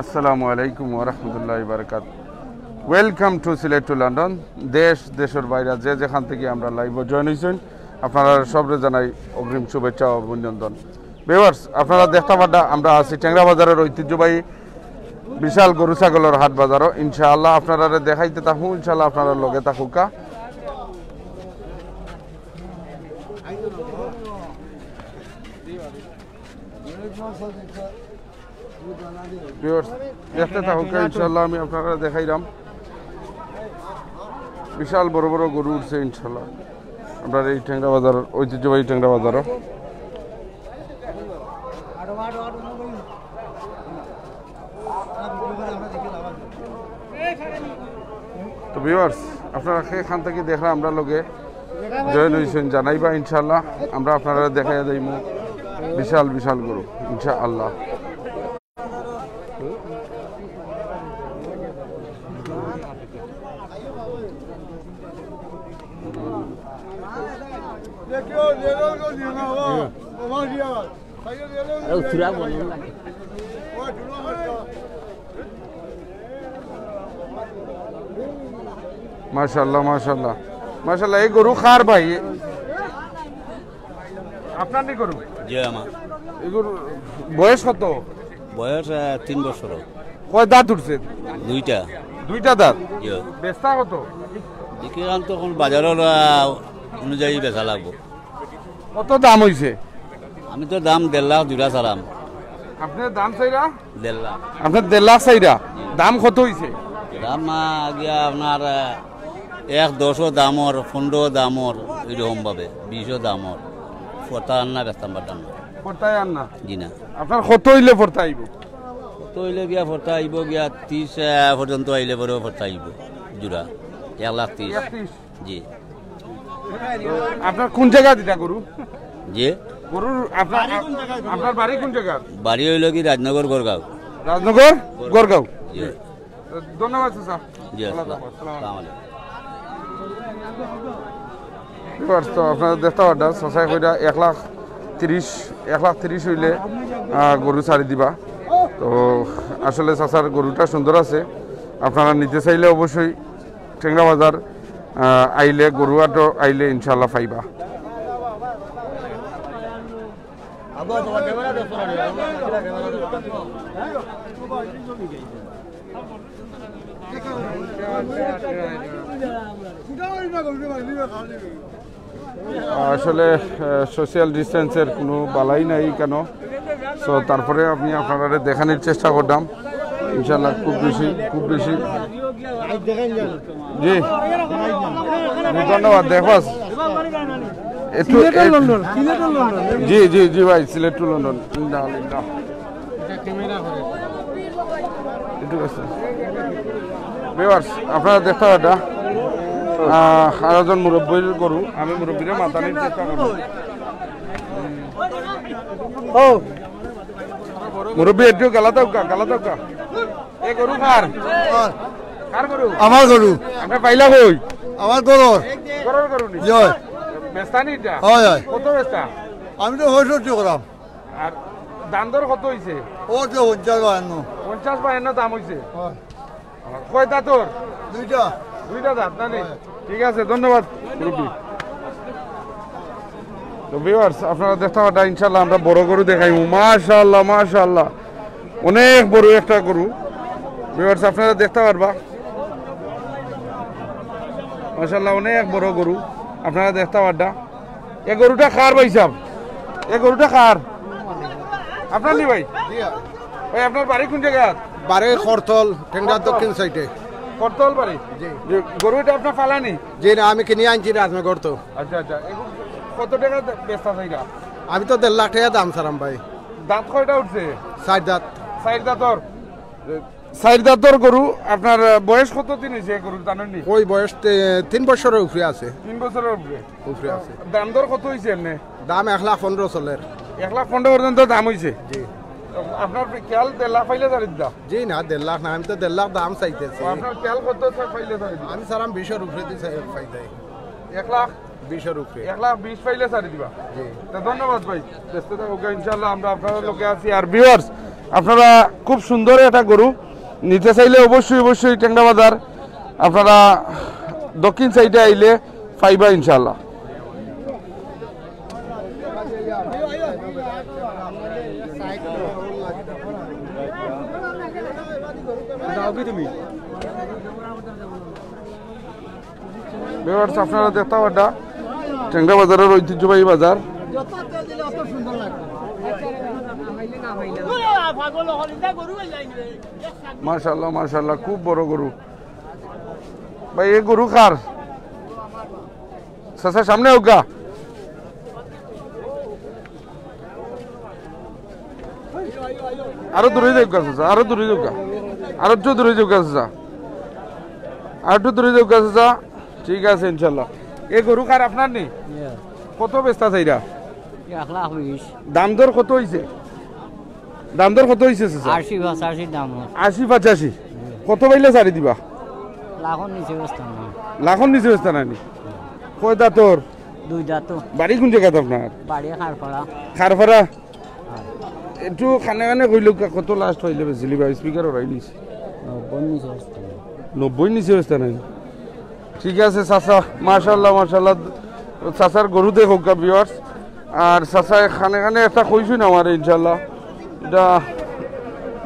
আসসালামু আলাইকুম ওয়া রাহমাতুল্লাহি ওয়া বারাকাতুহু। Welcome to Sylhet to London. দেশের বাইরে যেখান থেকে আমরা লাইভে জয়েন হয়েছেন আপনারা সবরে জানাই অগ্রিম শুভেচ্ছা ও অভিনন্দন। ভিউয়ার্স, আপনারা দেখতে পাড্ডা আমরা আছি টেংরা বাজারের ঐতিহ্যবাহী বিশাল গরু ছাগলের হাট বাজারও। ইনশাআল্লাহ আপনারা দেখাইতে থাকবো, ইনশাআল্লাহ আপনারা লগে থাকুকা। দেখতে থাকুকা, ইনশাআল্লাহ আমি আপনারা দেখাইলাম বিশাল বড় বড় গরু উঠছে ইনশাআল্লাহ আপনার এই টেংরা বাজার, ঐতিহ্যবাহী টেংরা বাজারও। তো ভিউয়ার্স, আপনারা এখান থেকে দেখলাম আমরা লোকে জয়েন হয়েছেন জানাইবা ইনশাআল্লাহ আমরা আপনারা দেখাই যাইমু বিশাল বিশাল গরু ইনশাআল্লাহ। মাশাআল্লাহ মাশাআল্লাহ মাশাআল্লাহ। এই গরু খার ভাই আপনার নি গরু? জি আমার। এই গরু বয়স কত? বয়স 3 বছর। কয় দাঁত উঠছে? দুইটা দাঁত। জি। বেচা কত? দেখি আন তো কোন বাজারের অনুযায়ী বেচা লাগবো। কত দাম হইছে? আমি তো দাম 1.5 লাখ দুইটা চালাম। আপনার দাম চাইরা? 1.5 লাখ। আপনার 1.5 লাখ চাইরা? দাম কত হইছে? দাম গিয়া আপনার 1.10 দামর, 15 দামর, এরকম ভাবে 20 দামর। ফটা আন্না বেচতাম পারতাম না। ফটাই আন্না? জি না। আপনার কত হইলে ফটা আইব? কত হইলে গিয়া ফটা আইব গিয়া 30 পর্যন্ত আইলে বড় ফটা আইব জোড়া 1,30,000। জি। আপনার কোন জায়গা দিটা গরু? জি। গরুর আপনার বাড়ি কোন জায়গা? বাড়ি হইল কি রাজনগর গড়গাঁও। রাজনগর গড়গাঁও। জি। ধন্যবাদ স্যার। জি আসসালামু আলাইকুম। তো আপনারা দেখতে পারেন সসাই কইরা 1,30,000 হইলে গরু ছাড়ি দিবা। তো আসলে চাচার গরুটা সুন্দর আছে, আপনারা নিতে চাইলে অবশ্যই টেংরা বাজার আইলে, গরুয়াটো আইলে ইনশাল্লাহ পাইবা। আসলে সোশ্যাল ডিস্টেন্সের কোনো বালাই নাই কেন, তো তারপরে আমি আপনারা দেখানোর চেষ্টা করলাম ইনশাল্লাহ। খুব বেশি জি ধন্যবাদ। দেখবাস জি জি জি ভাই, সিলেট টু লন্ডন। আপনারা দেখতে পাটা আরেকজন মুরব্বীর গরু, আমি মুরব্বীরে মাতানির চেষ্টা করব। মুরব্বী একটু গালা দাও কা। এই গরু কার গরু? আমার গরু। আপনি পাইলা কই? আমার গরুর গরু নি? বেস্তা নি এটা? হয় হয়। কত বেস্তা? আমি তো 65 করাম। আর দাম দর কত হইছে? ও তো 50-52 দাম হইছে। কয় দাঁতর? দুইটা দাঁত না নি? ঠিক আছে, ধন্যবাদ মুরব্বী। তো ভিউয়ার্স, আপনারা দেখতে পাটা ইনশাআল্লাহ আমরা বড় গরু দেখাইমু। মাশাআল্লাহ মাশাআল্লাহ, অনেক বড় একটা গরু। ভিউয়ার্স, আপনারা দেখতে পারবা মাশাআল্লাহ অনেক বড় গরু আপনারা দেখতে পারডা। এই গরুটা কার ভাই সাহেব? এই গরুটা কার? আপনার নি ভাই? ভাই আপনার বাড়ি কোন জায়গা? বাড়ি খরতল, টেংরা দক্ষিণ সাইডে। করতল বাড়ি? জি। গরুটা আপনার ফালানি? জি না, আমি কিনে আনছি রাজনগর। তো আচ্ছা কত টাকা বেচা চাইরা? আমি তো 1.5 লাখ টাকা দাম ছাড়াম ভাই। দাঁত কয়টা উঠছে? 4 দাঁত। 4 দাঁতর গরু। আপনার বয়স কত দিন হয়েছে গরুর জানেননি? ওই বয়স 3 বছরের উপরে আছে। 3 বছরের উপরে আছে। দাম দর কত হয়েছে এমনি? দাম 1,15,000 চলের। 1,15,000 পর্যন্ত দাম হয়েছে? জি। আপনার খেয়াল 1.5 লাখ পাইলে জানি দা? জি না, 1.5 লাখ না, আমি তো 1.5 লাখ দাম চাইতেছি। আপনার খেয়াল কত পাইলে জানি? আমি সারাম 20-এর উপরে দিতে পাই দেয়। 1,20,000 উপরে? 1,20,000 পাইলে ছাড়ি দিবা? জি। তো ধন্যবাদ ভাই, ব্যস্ততা হোক ইনশাআল্লাহ। আমরা আপনার লোকে আছি। আর ভিউয়ার্স, আপনারা খুব সুন্দর একটা গরু নিতে চাইলে অবশ্যই অবশ্যই টেংরা বাজার আপনারা দক্ষিণ সাইডে আইলে পাইবা ইনশাআল্লাহ। আপনারা দেখতে পাটা টেংরা বাজারের ঐতিহ্যবাহী বাজার। মাশাআল্লাহ মাশাআল্লাহ খুব বড় গরু ভাই। এই গরু কার চাচা? সামনে হোকা আরো দূরে যাও চাচা, আরো দূরে যাও, আরো একটু দূরে যাও চাচা, আর একটু দূরে যাও চাচা। ঠিক আছে ইনশাল্লাহ। এই গরু কার আপনার নেই? কত বেচতা চাইরা? 1,20,000 দাম দর কত হইছে? দাম দর কত হইছে চাচা? 80-85 দাম। 80-85 কত পাইলে ছাড়ি দিবা? লাখর নিচে বস্তা না। লাখর নিচে বেচতা নানি? কয় দাঁতর? 2 দাঁত। বাড়ি কোন জায়গাত আপনার? বাড়ি খারপাড়া। খারপাড়া। একটু খানে খানে কইল কত লাস্ট হইলে বেচিলি বা স্পিকার ওরাই নিছে? 90 নিচে বস্তা। 90 নিচে বেচতা নাই? ঠিক আছে চাচা মাশাআল্লাহ মাশাআল্লাহ। চাচার গরু দেখো ভিউয়ার্স। আর চাচা খানে খানে একটা কইছুন আমার ইনশাআল্লাহ এটা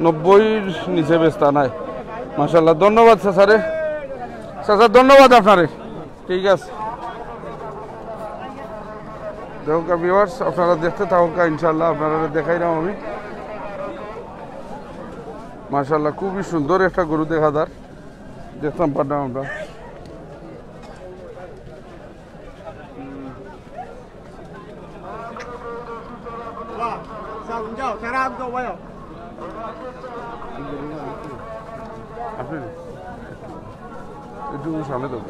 90-র নিচে বেচতা নাই। মাশাআল্লাহ ধন্যবাদ চাচারে। চাচা ধন্যবাদ আপনারে। ঠিক আছে দেখো ভিউয়ার্স আপনারা দেখতে থাকুক ইনশাআল্লাহ। আপনারা দেখাইলাম আমি মাশাআল্লাহ খুবই সুন্দর একটা গরু দেখাদার দেখতাম পারলাম আমরা। একটু সামনে দেবো।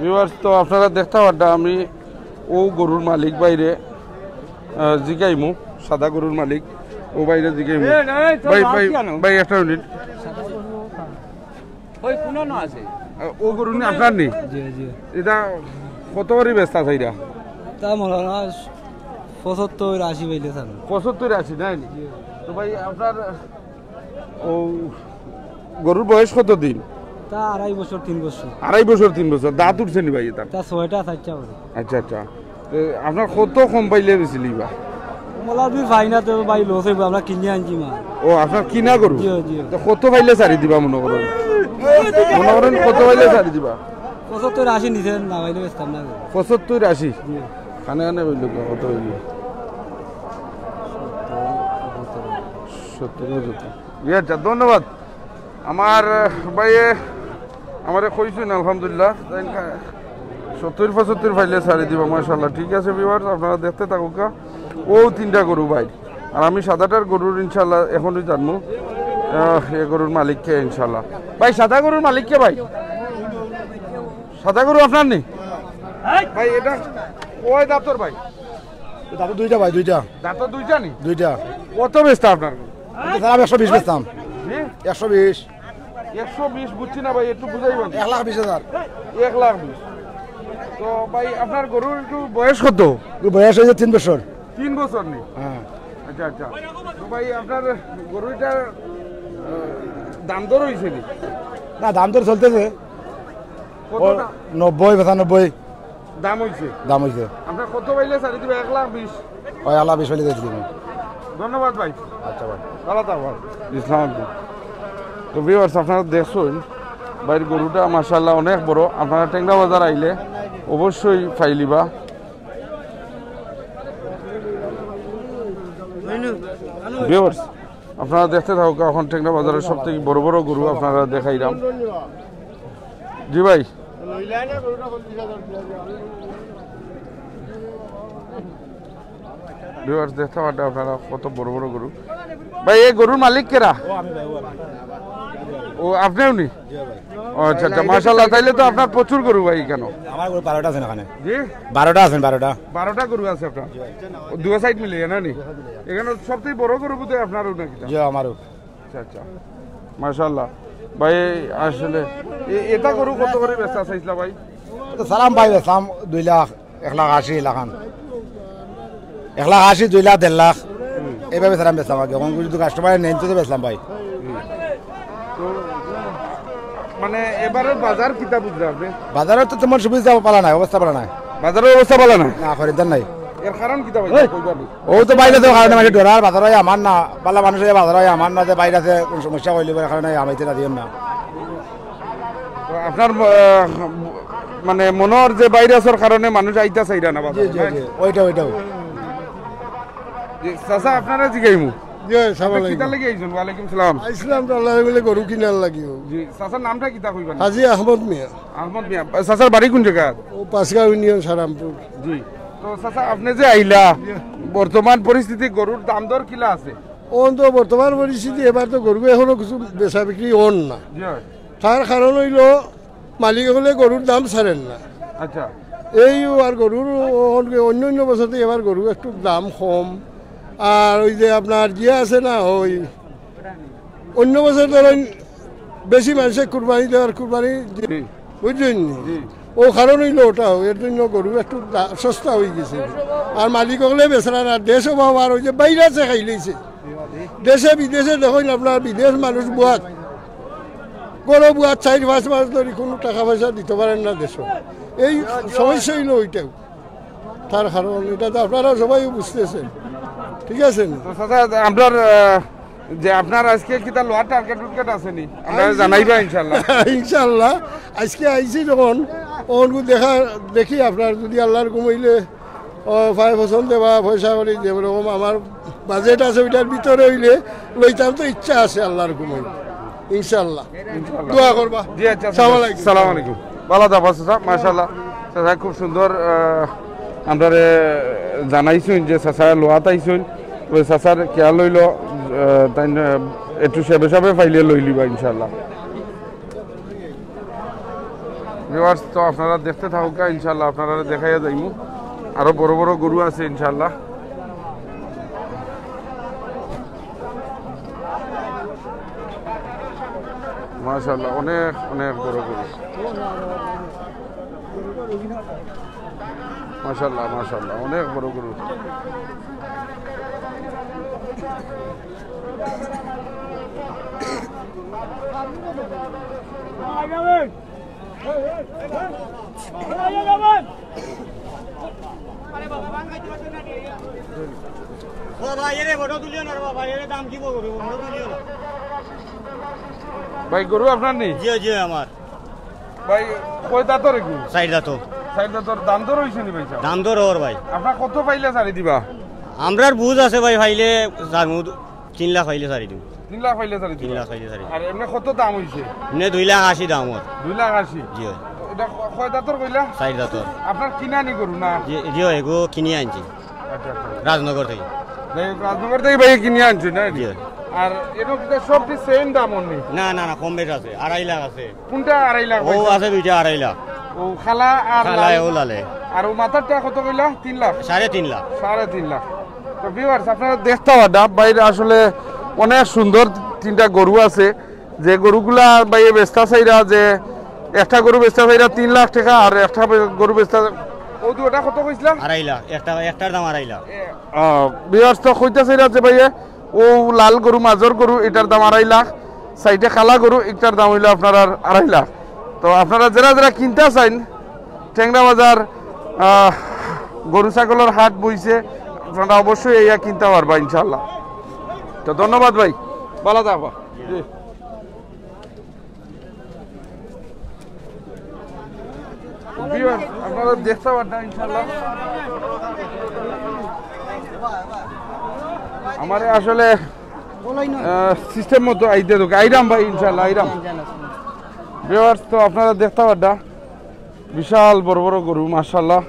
ভিউয়ার্স তো আপনারা দেখতে পারটা আমি ও গরুর মালিক বাইরে জিগাইমু, সাদা গরুর মালিক ও বাইরে জিগাইমু। ভাই ভাই ভাই একটা মিনিট। ও গরু নি আপনার নি? এটা কত করে বেচতা চাইরা? তা মনে হয় 75-80 পাইলে স্যার। 75-80 নাই? তো ভাই আপনার ও গরুর বয়স কত দিন? তা 2.5 বছর 3 বছর। 2.5 বছর 3 বছর দাঁত উঠছে নি ভাই এটা? তা 6টা 4টা করে। আচ্ছা আচ্ছা। আপনার কত কম পাইলে বেচিলি বা? মোলা দুই ভাই না তো ভাই লস হইব, আমরা কিনে আনছি মা। ও আপনার কিনা গরু? জি জি। তো কত পাইলে ছাড়ি দিবা মনে করেন? মনে করেন কত পাইলে ছাড়ি দিবা? 75-80 নিচে না পাইলে বেচতাম না। 75-80 খানে খানে বলল কত হইল? 70-75। আচ্ছা ধন্যবাদ। আমার ভাইয়ে আমারে কইছেন আলহামদুলিল্লাহ 70-75 পাইলে ছাড়ি দিবা মাশাআল্লাহ। ঠিক আছে ভিউয়ার্স আপনারা দেখতে থাকুক। ও 3টা গরু ভাই আর আমি সাদাটার গরুর ইনশাআল্লাহ এখনই জানবো এই গরুর মালিককে ইনশাআল্লাহ। ভাই সাদা গরুর মালিককে? ভাই সাদা গরু আপনার নেই ভাই? এটা কয় দাঁতর ভাই? দাঁত 2টা ভাই, 2টা দাঁত 2টা নি? 2টা। কত বেচতা আপনার? আমি 120 বেচতাম। 120 120 বুঝছি না ভাই, একটু বুঝাইবেন। 1,20,000। 1,20,000। তো ভাই আপনার গরুর একটু বয়স কত? বয়স হয়েছে 3 বছর। 3 বছর নি? হ্যাঁ। আচ্ছা আচ্ছা। তো ভাই আপনার গরুটার দাম দর হয়েছে নি? না দাম তো চলতেছে। কত 90-95 দাম হয়েছে? দাম হয়েছে। আপনার কত পাইলে ছাড়ি দিবে? 1,20,000। ওই 1,20,000 হলে দিয়েছি। ধন্যবাদ ভাই। আচ্ছা ভাই ভালো থাকবেন। ইসলাম। তো ভিউয়ার্স আপনারা দেখছেন ভাইয়ের গরুটা মাশাআল্লাহ অনেক বড়। আপনারা টেংরা বাজার আইলে অবশ্যই ফাইলিবা। ভিউয়ার্স আপনারা দেখতে থাকুক এখন টেংরা বাজারের সব থেকে বড় বড় গরু আপনারা দেখাইলাম। জি ভাই ভিউয়ার্স দেখতে পারেন আপনারা কত বড় বড় গরু। ভাই এই গরুর মালিক কেরা? ও আপনিও নি? আচ্ছা আচ্ছা মাশাআল্লাহ। তাইলে তো আপনার প্রচুর গরু ভাই। কেন? আমার গরু 12টা আছে এখানে। জি 12টা আছেন। 12টা গরু আছে আপনার? দুই সাইড মিলে না নি? এখানে সবথেকে বড় গরু বুঝে আপনারও নাকি? জি আমারও। আচ্ছা আচ্ছা মাশাআল্লাহ। ভাই আসলে এটা গরু কত করে বেচা চাইছিলা ভাই? তো সালাম ভাই বেচলাম 2 লাখ 1,80,000 লাখান 1,80,000 2 লাখ 1.5 লাখ এইভাবে সালাম বেচলাম আগে এখন যদি কাস্টমার নেন তো বেচলাম ভাই। তো মানে এবারে বাজার কিতা বুঝলে আপনি? বাজারে তো তেমন সুবিধা পালা নাই, অবস্থা পালা নাই, বাজারের অবস্থা ভালো না, না খরিদ্দার নাই। এর কারণ কিতা ভাই কইবানি? ও তো বাইরে তো কারণে মানুষ ডরার বাজার হয় আমার না, পালা মানুষ বাজার হয় আমার না, যে বাইরে আছে কোন সমস্যা হইলে কারণে আমাইতে না দিও না। তো আপনার মানে মনের যে ভাইরাসের কারণে মানুষ আইতা চাইরা না বাজার? ওইটাও চাচা আপনারা জিগাইমু জি সালাম কিতা লাগি আইছেন? ওয়ালাইকুম সালাম। আইসলাম তো আল্লাহ বলে গরু কিনার লাগিও। জি চাচার নামটা কিতা কইবেন? হাজি আহমদ মিয়া, আহমদ মিয়া। চাচার বাড়ি কোন জায়গা? ও পাঁচগাঁও ইউনিয়ন সারামপুর। জি। তো চাচা আপনি যে আইলা, বর্তমান পরিস্থিতি গরুর দাম দর কিলা আছে? ওন তো বর্তমান পরিস্থিতি এবার তো গরু এখনো কিছু বেচা বিক্রি ওন না, জি হয়। তার কারণ হইল মালিক হলে গরুর দাম ছাড়েন না। আচ্ছা। এই আর গরুর অন্য বছরতে এবার গরু একটু দাম কম। আর ওই যে আপনার যে আছে না, ওই অন্য বছর ধরেন বেশি মানুষের কুরবানি দেওয়ার কুরবানি জি বুঝলেন, জি। ও কারণ হইল ওটাও এর জন্য গরু একটু সস্তা হয়ে গেছে। আর মালিক হলে বেচারা না, দেশ অভাব আর ওই যে বাইরে আছে খাইলেছে। দেশে বিদেশে দেখুন আপনার বিদেশ মানুষ বুয়াত গরু বুয়াত 4-5 মাস ধরে কোনো টাকা পয়সা দিতে পারেন না দেশ। এই সমস্যা হইল ওইটাও, তার কারণ এটা তো আপনারা সবাই বুঝতেছেন, ঠিক আছে? তো চাচা আপনার যে আপনার আজকে কিতা লোয়ার টার্গেট আছে নি? আমরা জানাইবা ইনশাআল্লাহ। ইনশাআল্লাহ আজকে আইছি যখন ওনকু দেখি আপনার যদি আল্লাহর কমাইলে ভাই পছন্দ বা পয়সা করি যেরকম আমার বাজেট আছে ওইটার ভিতরে হইলে লইতাম তো ইচ্ছা আছে আল্লাহর কমাইলে ইনশাআল্লাহ। দোয়া করবা। জি আচ্ছা, আসসালামু আলাইকুম। ভালো থাকবা চাচা, মাশাআল্লাহ। চাচা খুব সুন্দর আমরা জানাইছেন যে চাচা লোয়াত আইছেন, ওই চাচার কেয়া লইল তাই একটু সেবে সেবে ফাইলে লই লিবা ইনশাআল্লাহ। ভিউয়ার্স, তো আপনারা দেখতে থাকুক ইনশাআল্লাহ, আপনারা দেখাইয়া যাইমু আরো বড় বড় গরু আছে ইনশাআল্লাহ। মাশাআল্লাহ, অনেক অনেক বড় গরু। মাশাআল্লাহ মাশাআল্লাহ, অনেক বড় গরু। ভাই গরু আপনার নেই? জি জি আমার ভাই কয় দাঁতর গরু? 4 দাঁত। 4 দাঁতর। দাম দর হইছে নি ভাই? দাম দর ওর ভাই আপনার কত পাইলে ছাড়ি দিবা? আমরার বুঝ আছে ভাই, ফাইলে 3 লাখ ফাইলে ছাড়ি দিম। 3 লাখ পাইলে ছাড়ি 3 দিবা? লাখ ফাইলে ছাড়ি। আর এমনি কত দাম হইছে? এমনি 2,80,000 দাম ওর। 2,80,000? জি হয়। এটা কয় দাঁতর কইলা? 4 দাঁতর। আপনার কিনা নি গরু না? জি হয়, এগো কিনে আনছি আচ্ছা আচ্ছা। রাজনগর থেকে। রাজনগর থেকে ভাই কিনে আনছি না? জি। আর এটা সবটি সেম দাম অনলি? না না না, কম বেশ আছে। 2.5 লাখ আছে। কোনটা 2.5 লাখ? ও আছে দুইটা 2.5 লাখ। ও খালা আর খালায় ও লালে। আর ও মাথারটা কত কইলা? 3 লাখ? 3.5 লাখ। 3.5 লাখ। তো ভিউয়ার্স, আপনারা দেখতে পাবেন বাইরে আসলে অনেক সুন্দর 3টা গরু আছে, যে গরুগুলা বাইরে বেচতা চাইরা, যে একটা গরু বেচতা চাইরা 3 লাখ টাকা, আর একটা গরু বেচতা ও দুটা কত কইছিলাম? 2.5 লাখ। একটার দাম 2.5 লাখ। ভিউয়ার্স তো কইতা চাইরা যে ভাইয়ে ও লাল গরু মাজর গরু এটার দাম 2.5 লাখ, সাইডে কালা গরু এটার দাম হইলো আপনার 2.5 লাখ। তো আপনারা যারা যারা কিনতে চান, টেংরা বাজার গরু ছাগলের হাট বইছে, আপনারা অবশ্যই এইয়া কিনতে পারবা ইনশাআল্লাহ। তো ধন্যবাদ ভাই, ভালো থাকবা। জি। ভিউয়ার্স, আপনারা দেখতে পারবেন ইনশাআল্লাহ। আমারে আসলে সিস্টেম মতো আইতে দোক আইরাম ভাই ইনশাআল্লাহ আইরাম। ভিউয়ার্স, তো আপনারা দেখতে পারবেন বিশাল বড় বড় গরু মাশাআল্লাহ।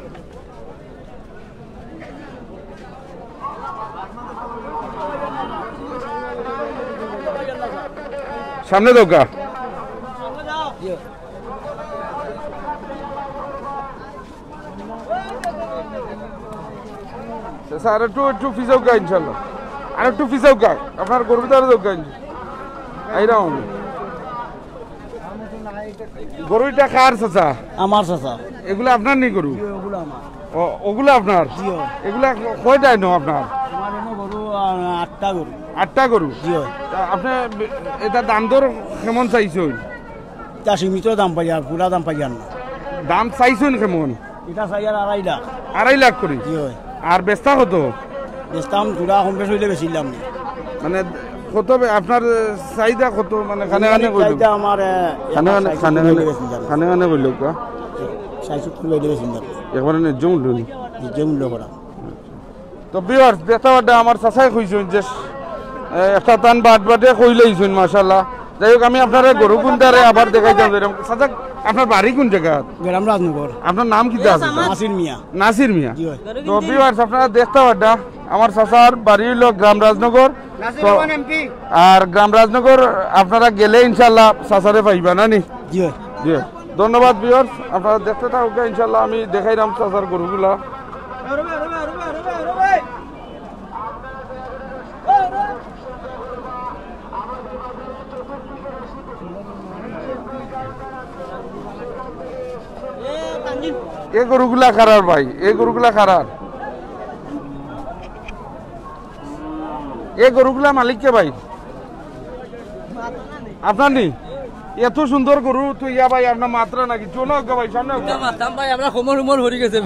সামনে দোকা স্যার একটু ফিসাও গা ইনশাআল্লাহ, আর একটু ফিসাও গা আপনার গরু তার দোকা আইরাম। গরুটা কার চাচা? আমার চাচা। এগুলো আপনার নেই গরু? ওগুলো আমার। ও ওগুলো আপনার? এগুলা কয়টাই নো আপনার? আমার এনে গরু 8টা গরু। 8টা গরু? জি। আপনি এটা দাম দর কেমন চাইছেন? তা সীমিত দাম পাই আর পুরা দাম পাই আর না। দাম চাইছেন কেমন? এটা চাই আর 2.5 লাখ। 2.5 লাখ করে? জি। আর বেচতা কত? বেচতাম জোড়া কম বেশ হইলে বেচিলাম না। মানে কত আপনার চাহিদা কত? মানে খানে চাহিদা আমার খানে বলল কা 60 হইলে বেচিলাম। একবারে ন্যায্য মূল্য? ন্যায্য মূল্য করা। তো বিয়ার দেখাটা আমার চাচাই কইছেন যে একটা টান বাটে কইলেইছেন মাশাআল্লাহ। যাই হোক আমি আপনার গরু কুন্ডারে আবার দেখাইতাম। চাচা আপনার বাড়ি কোন জায়গা? গ্রাম রাজনগর। আপনার নাম কি আছে? নাসির মিয়া। নাসির মিয়া। জি। তো বিয়ার আপনারা দেখতে পাড্ডা আমার চাচার বাড়ি হলো গ্রাম রাজনগর। আর গ্রাম রাজনগর আপনারা গেলে ইনশাআল্লাহ চাচারে পাইবা না নি? জি। জি ধন্যবাদ বিয়ার। আপনারা দেখতে থাকুক ইনশাআল্লাহ আমি দেখাইলাম চাচার গরুগুলা। এ গরুগুলা খারার ভাই, এ গরুগুলা খারার। এ গরুগুলা মালিক কে ভাই? আপনার নি? এত সুন্দর গরু তো ইয়া ভাই আপনার মাত্রা নাকি? চলো ভাই সামনে ভাই আমরা কোমর হরি গেছে।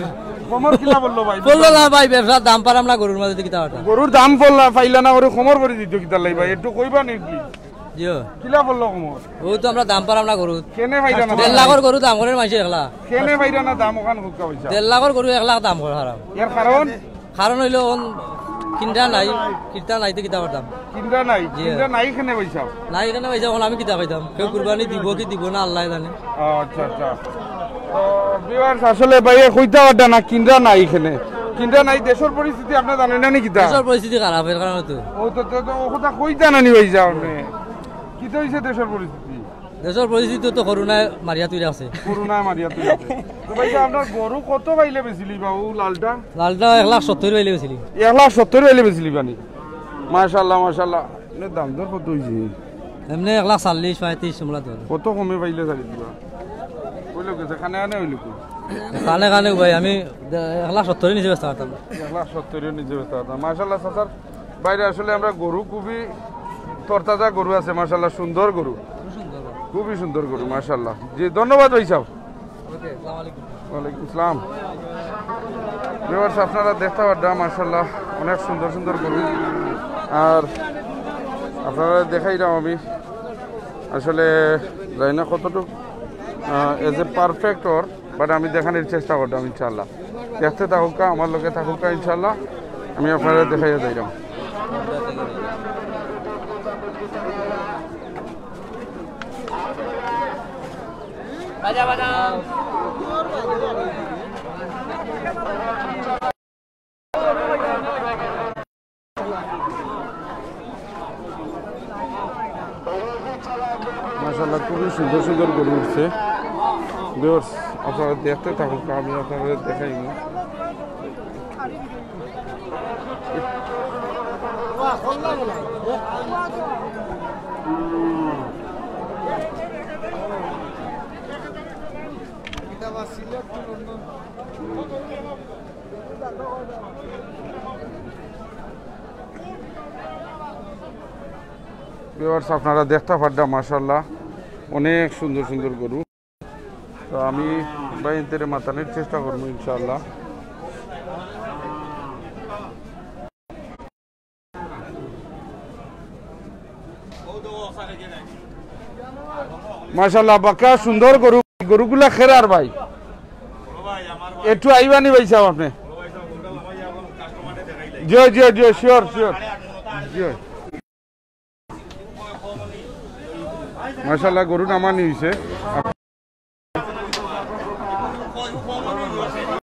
খমর কিলা বললো ভাই? বললো না ভাই ব্যবসার দাম পার আমরা গরুর মাঝে কিতা কথা। গরুর দাম পড়লা পাইলা না ওরে খমর করে দিত কিতা লাই ভাই? একটু কইবা নাকি? জি। কিলা বললো খমর? ও তো আমরা দাম পার আমরা গরু। কেনে ভাইরা না? 1.5 লাখের গরু দাম করে মাইছে একলা। কেনে ভাইরা না দাম ওখান হুক্কা পয়সা? 1.5 লাখের গরু 1 লাখ দাম করে হারাম। এর কারণ? কারণ হইলো কিনটা নাই, কিনটা নাইতে কিতা করতাম। কিনটা নাই? কিনটা নাই কেনে পয়সা? নাই এখানে পয়সা আমি কিতা কইতাম। কেউ কুরবানি দিব কি দিব না আল্লাহ জানে। আচ্ছা আচ্ছা। তো ভিউয়ার্স আসলে ভাই কইতা ওটা না কিনটা নাই এখানে। কিনটা নাই দেশের পরিস্থিতি আপনি জানেন না নি কিতা? দেশের পরিস্থিতি খারাপ এর কারণে তো। ও তো ও কথা কইতা না নি ভাই যাও আপনি। কি তো হইছে দেশের পরিস্থিতি? দেশের পরিস্থিতি তো করোনায় মারিয়া তুই আছে। করোনায় মারিয়া তুই আছে। তো ভাই আপনার গরু কত পাইলে বেচিলি বাবু লালটা? লালটা 1,70,000 পাইলে বেচিলি। 1,70,000 পাইলে বেচিলি বানি? মাশাআল্লাহ মাশাআল্লাহ। এর দাম দর কত হইছে? এমনি 1,40,000 35 সমলা ধরে। কত কমে পাইলে ছাড়ি দিবা? কইলো গেছে খানে আনে হইলো কি? কানে কানে ভাই আমি 1,70,000 নিচে বেচতে পারতাম। 1,70,000 নিচে বেচতে পারতাম। মাশাআল্লাহ স্যার বাইরে আসলে আমরা গরু খুবই তরতাজা গরু আছে মাশাআল্লাহ, সুন্দর গরু, খুবই সুন্দর গরু মাশাআল্লাহ। জি ধন্যবাদ ভাই সাহেব। ওকে আসসালামু আলাইকুম। ওয়ালাইকুম আসসালাম। ভিউয়ার্স আপনারা দেখতে পারবেন মাশাআল্লাহ অনেক সুন্দর সুন্দর গরু। আর আপনারা দেখাইলাম আমি আসলে জানি না কতটুকু as a perfect or, but আমি দেখানোর চেষ্টা করতাম ইনশাআল্লাহ। দেখতে থাকুক আমার লোকে থাকুক ইনশাআল্লাহ, আমি আপনারা দেখাইয়া যাইলাম। বাজা বাজা মাশাআল্লাহ খুবই সুন্দর সুন্দর গরু উঠছে। ভিউয়ার্স আপনারা দেখতে থাকুন, আমি আপনাদের দেখাই। ভিউয়ার্স আপনারা দেখতে পারবেন মাশাআল্লাহ অনেক সুন্দর সুন্দর গরু। তো আমি বাইরে মাতানোর চেষ্টা করবো ইনশাআল্লাহ। মাশাআল্লাহ বাকা সুন্দর গরু, গরুগুলা খেরার ভাই একটু আইবানি ভাই সাহেব আপনি? জি জি জি শিওর শিওর জি। মাশাআল্লাহ গরু নামানি হয়েছে।